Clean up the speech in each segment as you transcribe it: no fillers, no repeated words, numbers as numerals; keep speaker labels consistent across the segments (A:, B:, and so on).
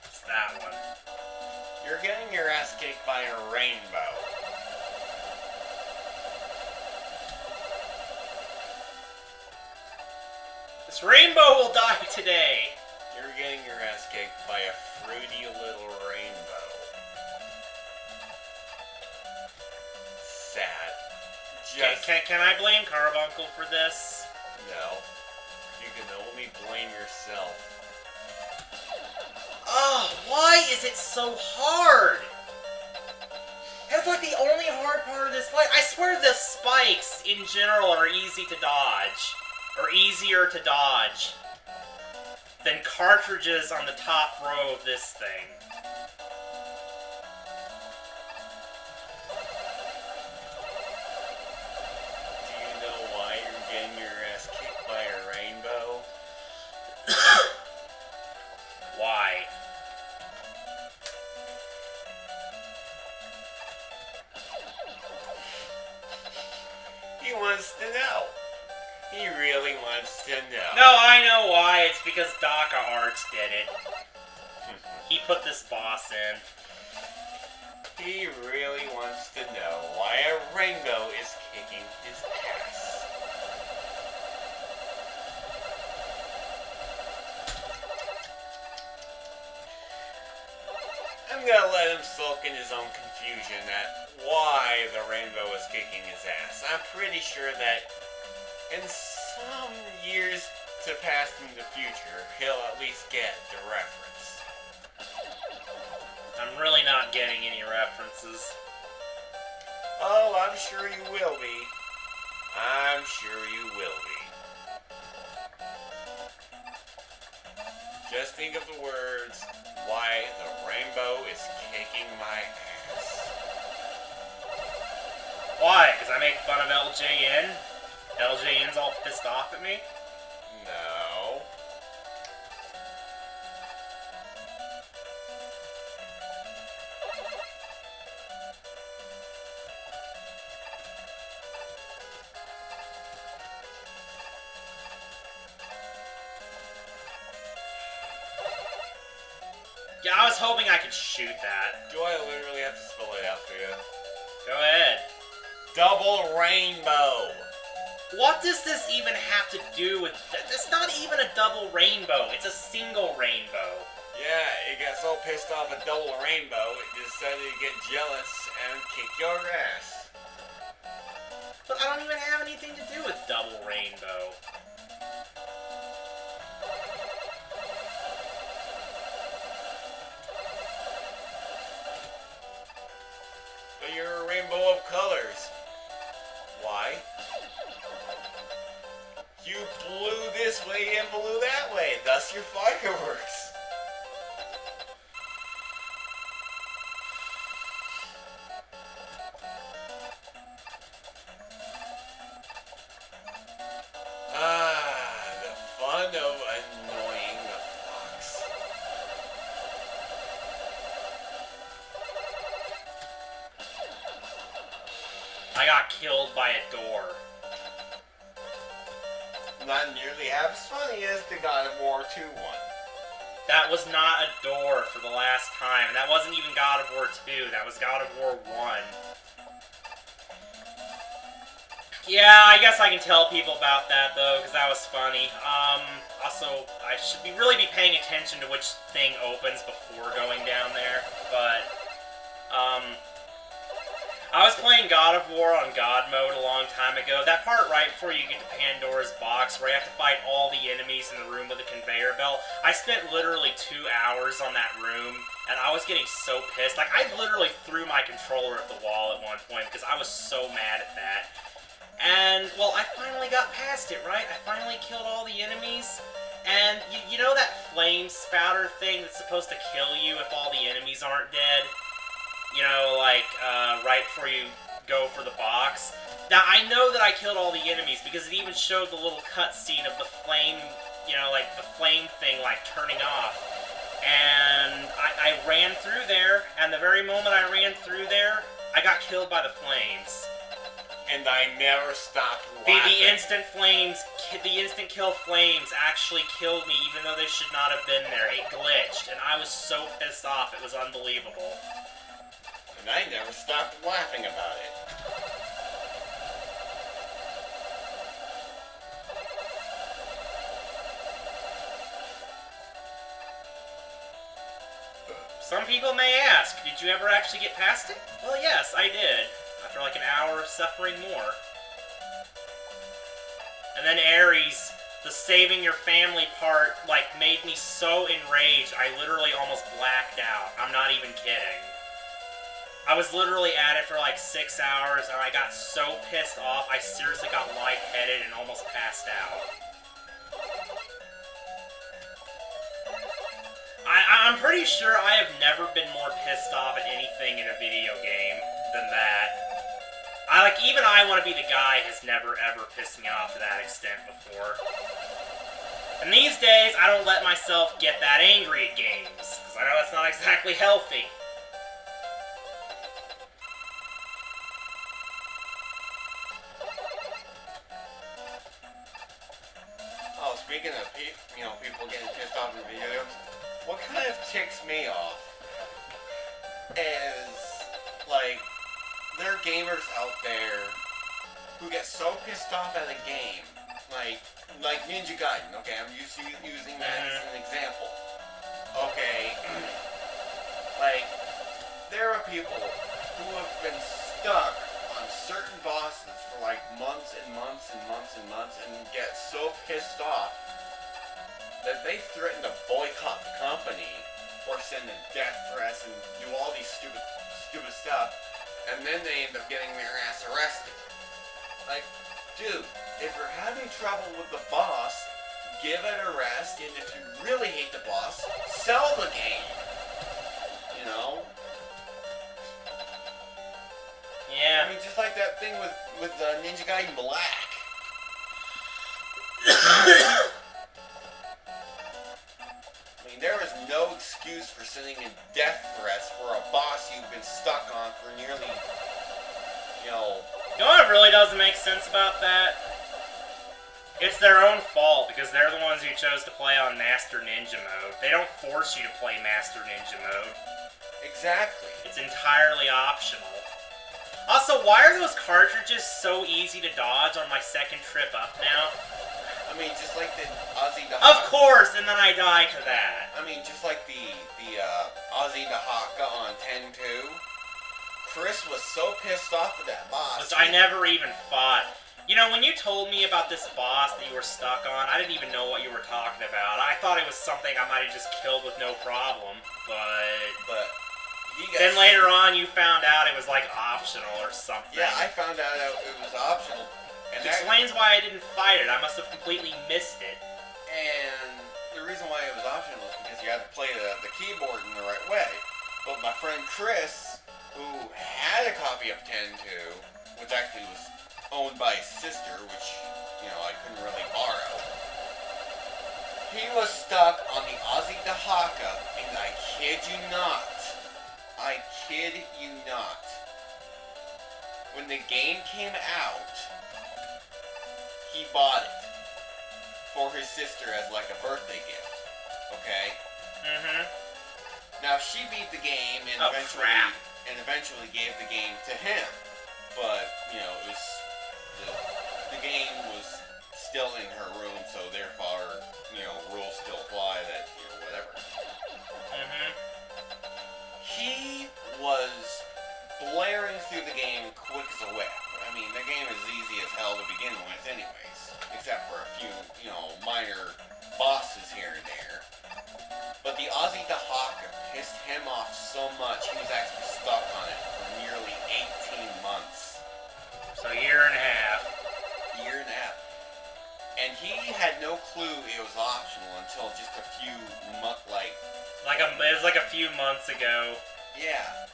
A: It's that one.
B: You're getting your ass kicked by a rainbow.
A: This rainbow will die today.
B: You're getting your ass kicked by a fruity little rainbow. Sad.
A: Can I blame Carbuncle for this?
B: No. You can only blame yourself.
A: Oh, why is it so hard? That's like the only hard part of this fight. I swear the spikes in general are easy to dodge. Or easier to dodge than cartridges on the top row of this thing.
B: Do you know why you're getting your ass kicked by a rainbow?
A: Why?
B: He wants to know. He really wants to know.
A: No, I know why. It's because Daka Arts did it. He put this boss in.
B: He really wants to know why a rainbow is kicking his ass. I'm gonna let him sulk in his own confusion at why the rainbow is kicking his ass. I'm pretty sure that in some years to pass in the future, he'll at least get the reference.
A: I'm really not getting any references.
B: Oh, I'm sure you will be. I'm sure you will be. Just think of the words, why the rainbow is kicking my ass.
A: Why? Because I make fun of LJN? LJN's all pissed off at me?
B: No.
A: Yeah, I was hoping I could shoot that.
B: Do I literally have to spell it out for you?
A: Go ahead.
B: Double rainbow.
A: What does this even have to do with... It's not even a double rainbow. It's a single rainbow.
B: Yeah, it got so pissed off at double rainbow, it decided to get jealous and kick your ass.
A: But I don't even have anything to do with double rainbow.
B: But you're a rainbow of colors. Why? You blew this way and blew that way, thus your fireworks. The fun of annoying the fox.
A: I got killed by a door.
B: Not nearly half as funny as the God of War 2 one.
A: That was not a door for the last time. And that wasn't even God of War 2. That was God of War 1. Yeah, I guess I can tell people about that, though, because that was funny. Also, I should really be paying attention to which thing opens before going down there, but, I was playing God of War on God mode a long time ago. That part right before you get to Pandora's box, where you have to fight all the enemies in the room with a conveyor belt. I spent literally 2 hours on that room, and I was getting so pissed. Like, I literally threw my controller at the wall at one point, because I was so mad at that. And, well, I finally got past it, right? I finally killed all the enemies. And, you know that flame spouter thing that's supposed to kill you if all the enemies aren't dead? You know, like, right before you go for the box. Now, I know that I killed all the enemies, because it even showed the little cutscene of the flame, you know, like, the flame thing, like, turning off. And I ran through there, and the very moment I ran through there, I got killed by the flames.
B: and I never stopped
A: The
B: laughing.
A: the instant kill flames actually killed me, even though they should not have been there. It glitched, and I was so pissed off. It was unbelievable.
B: And I never stopped laughing about it.
A: Some people may ask, did you ever actually get past it? Well, yes, I did. After like an hour of suffering more. And then Ares, the saving your family part, like, made me so enraged, I literally almost blacked out. I'm not even kidding. I was literally at it for like 6 hours, and I got so pissed off, I seriously got lightheaded and almost passed out. I'm pretty sure I have never been more pissed off at anything in a video game than that. Even I Want to Be the Guy has never ever pissed me off to that extent before. And these days, I don't let myself get that angry at games, because I know that's not exactly healthy.
B: Oh, speaking of people getting pissed off in video games, what kind of ticks me off is, like, there are gamers out there who get so pissed off at a game, like Ninja Gaiden, okay, I'm using that as an example. Okay, like, there are people who have been stuck on certain bosses for like months and months and months and months and get so pissed off that they threaten to boycott the company or send in death threats and do all these stupid stuff, and then they end up getting their ass arrested. Like, dude, if you're having trouble with the boss, give it a rest, and if you really hate the boss, sell the game. You know?
A: Yeah.
B: I mean, just like that thing with Ninja Gaiden Black. There is no excuse for sending in death threats for a boss you've been stuck on for nearly,
A: You know what really doesn't make sense about that? It's their own fault, because they're the ones who chose to play on Master Ninja mode. They don't force you to play Master Ninja mode.
B: Exactly.
A: It's entirely optional. Also, why are those cartridges so easy to dodge on my second trip up now?
B: I mean, just like the Ozzy Dahaka.
A: Of course, and then I die to that.
B: I mean, just like the Ozzy Dahaka on 10-2. Chris was so pissed off with that boss.
A: Which I never even fought. You know, when you told me about this boss that you were stuck on, I didn't even know what you were talking about. I thought it was something I might have just killed with no problem,
B: But
A: then later on you found out it was like optional or something.
B: Yeah, I found out it was optional.
A: And that explains why I didn't fight it. I must have completely missed it.
B: And the reason why it was optional is because you had to play the keyboard in the right way. But my friend Chris, who had a copy of 10-2, which actually was owned by his sister, which, I couldn't really borrow, he was stuck on the Ozzy Dahaka, and I kid you not, when the game came out, he bought it for his sister as like a birthday gift. Okay?
A: Mm-hmm.
B: Now she beat the game and eventually gave the game to him. But, it was the game was still in her room, so therefore, rules still apply that, whatever.
A: Mm-hmm.
B: He was blaring through the game quick as a whip. I mean, the game is easy as hell to begin with anyways, except for a few, minor bosses here and there. But the Ozzy Dahaka pissed him off so much, he was actually stuck on it for nearly 18 months.
A: So a year and a half.
B: And he had no clue it was optional until just a few months,
A: it was like a few months ago.
B: Yeah.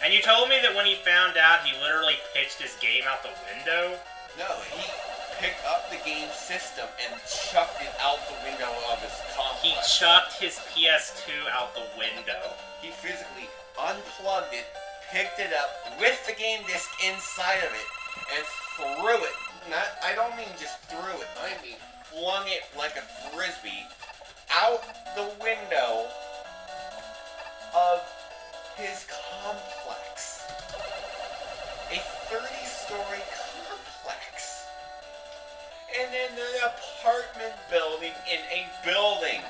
A: And you told me that when he found out, he literally pitched his game out the window?
B: No, he picked up the game system and chucked it out the window of his complex.
A: He chucked his PS2 out the window.
B: He physically unplugged it, picked it up with the game disc inside of it, and threw it. I don't mean just threw it. I mean flung it like a frisbee out the window of his complex. A 30-story complex. And in an apartment building in a building.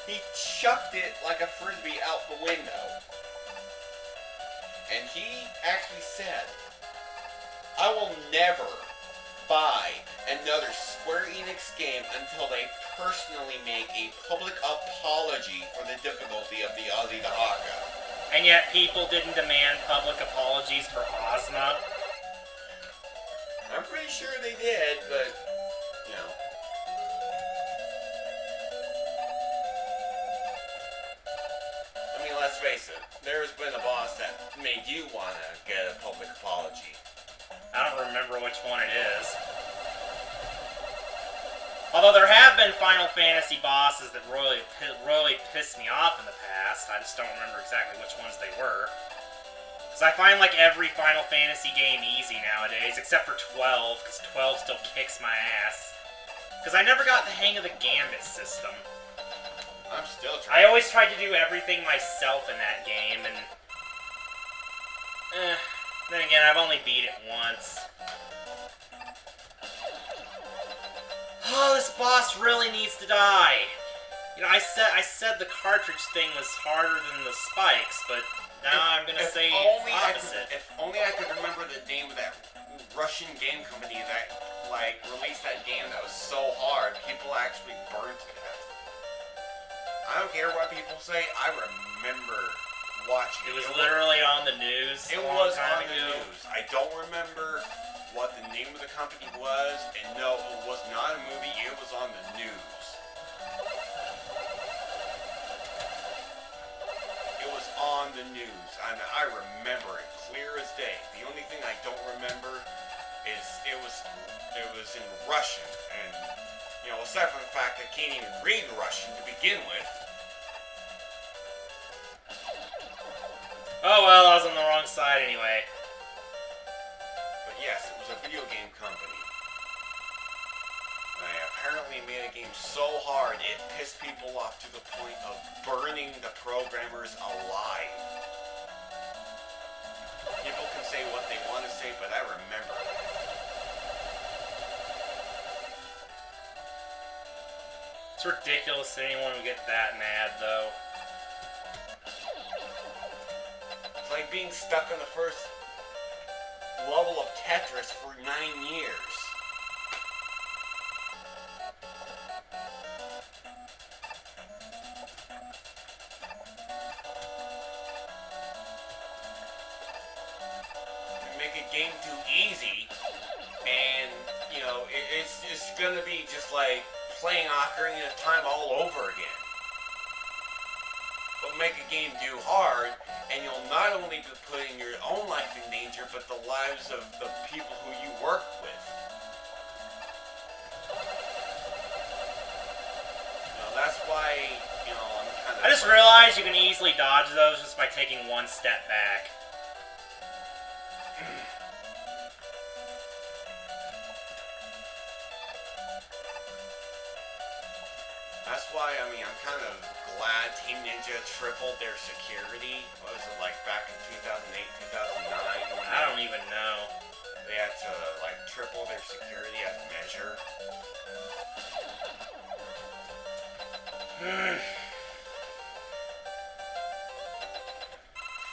B: He chucked it like a frisbee out the window. And he actually said, I will never buy another Square Enix game until they personally make a public apology for the difficulty of the Ozzy the Haka.
A: And yet people didn't demand public apologies for Ozma.
B: I'm pretty sure they did, but, you know. I mean, let's face it. There's been a boss that made you want to get a public apology.
A: I don't remember which one it is. Although there have been Final Fantasy bosses that really pissed me off in the past. I just don't remember exactly which ones they were. Because I find like every Final Fantasy game easy nowadays, except for 12, because 12 still kicks my ass. Because I never got the hang of the Gambit system.
B: I'm still trying.
A: I always tried to do everything myself in that game, and... then again, I've only beat it once. Oh, this boss really needs to die. You know, I said the cartridge thing was harder than the spikes, but now I'm gonna say the opposite.
B: If only I could remember the name of that Russian game company that, like, released that game that was so hard, people actually burned to death. I don't care what people say, I remember watching it.
A: It was literally on the news.
B: It was on the news. I don't remember what the name of the company was, and no, it was not a movie, it was on the news. It was on the news, and I remember it clear as day. The only thing I don't remember is it was in Russian, and, you know, aside from the fact I can't even read Russian to begin with.
A: Oh well, I was on the wrong side anyway.
B: But yes, it was a video game company. They apparently made a game so hard it pissed people off to the point of burning the programmers alive. People can say what they want to say, but I remember that.
A: It's ridiculous that anyone would get that mad, though.
B: It's like being stuck on the first level of Tetris for 9 years. You make a game too easy, and, you know, it's just gonna be just like playing Ocarina of Time all over again. But make a game too hard, and you'll not only be putting your own life in danger, but the lives of the people who you work with. You know, that's why, you know, I'm kind of...
A: I just realized you can easily dodge those just by taking one step back.
B: That's why, I mean, I'm kind of glad Team Ninja tripled their security. What was it, like, back in 2008, 2009?
A: I don't even know.
B: They had to, like, triple their security as a measure.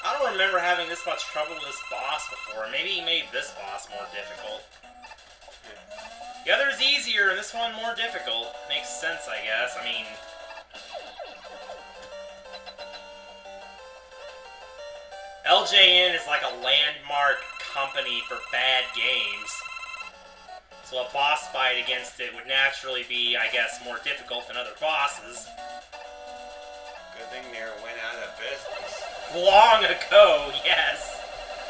A: I don't remember having this much trouble with this boss before. Maybe he made this boss more difficult. The other's easier, and this one more difficult. Makes sense, I guess. I mean... LJN is like a landmark company for bad games. So a boss fight against it would naturally be, I guess, more difficult than other bosses.
B: Good thing they went out of business.
A: Long ago, yes.